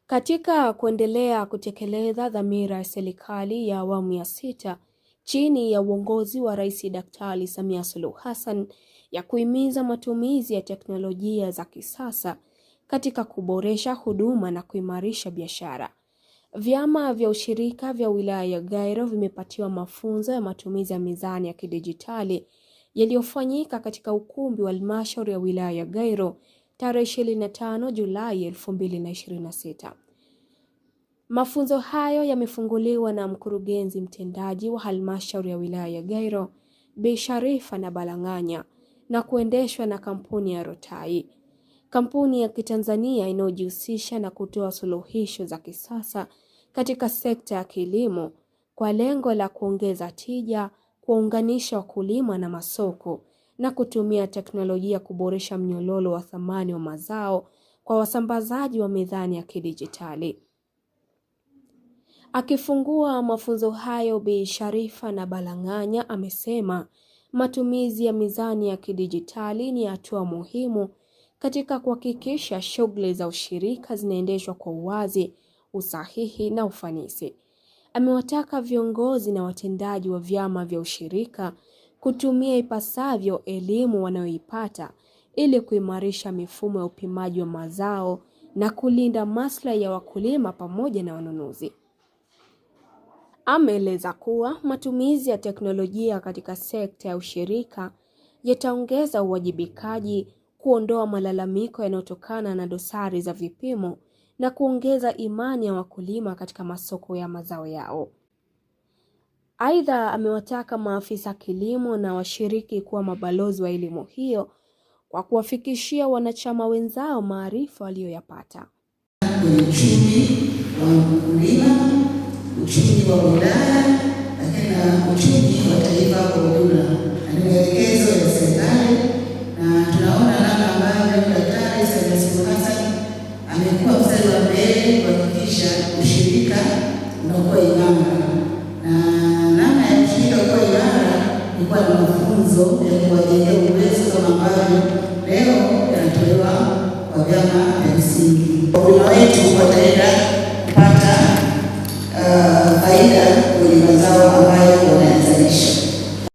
Katika kuendelea kutekeleza dhamira ya serikali ya awamu ya 6 chini ya uongozi wa Rais Daktari Samia Suluhu Hassan ya kuhimiza matumizi ya teknolojia za kisasa katika kuboresha huduma na kuimarisha biashara, vyama vya ushirika vya wilaya ya Gairo vimepatiwa mafunzo ya matumizi ya mizani ya kidijitali yaliyofanyika katika ukumbi wa halmashauri ya wilaya ya Gairo tarehe 25 Julai 2026. Mafunzo hayo yamefunguliwa na mkurugenzi mtendaji wa halmashauri ya wilaya ya Gairo, Bi Sharifa na Balanganya, na kuendeshwa na kampuni ya Rotai, kampuni ya Kitanzania inayojihusisha na kutoa suluhisho za kisasa katika sekta ya kilimo kwa lengo la kuongeza tija, kuunganisha wakulima na masoko na kutumia teknolojia kuboresha mnyororo wa thamani wa mazao kwa wasambazaji wa mizani ya kidijitali. Akifungua mafunzo hayo, Bi Sharifa na Balanganya amesema matumizi ya mizani ya kidijitali ni hatua muhimu katika kuhakikisha shughuli za ushirika zinaendeshwa kwa uwazi, usahihi na ufanisi. Amewataka viongozi na watendaji wa vyama vya ushirika kutumia ipasavyo elimu wanayoipata ili kuimarisha mifumo ya upimaji wa mazao na kulinda maslahi ya wakulima pamoja na wanunuzi. Ameeleza kuwa matumizi ya teknolojia katika sekta ya ushirika yataongeza uwajibikaji, kuondoa malalamiko yanayotokana na dosari za vipimo na kuongeza imani ya wakulima katika masoko ya mazao yao. Aidha, amewataka maafisa kilimo na washiriki kuwa mabalozi wa elimu hiyo kwa kuwafikishia wanachama wenzao maarifa waliyoyapata. Uchumi wa mkulima, uchumi wa wilaya, lakini na uchumi wa taifa kwa ujumla. Ni maelekezo ya serikali na tunaona namna ambavyo Daktari Samia Suluhu Hassan amekuwa mstari wa mbele kuhakikisha ushirika unakuwa imara. Na namna ya ushirika kuwa imara ni kuwa na mafunzo ya kuwajengea uwezo kama ambavyo leo yanatolewa kwa vyama vya msingi. Wakulima wetu wataenda kupata faida kwenye mazao ambayo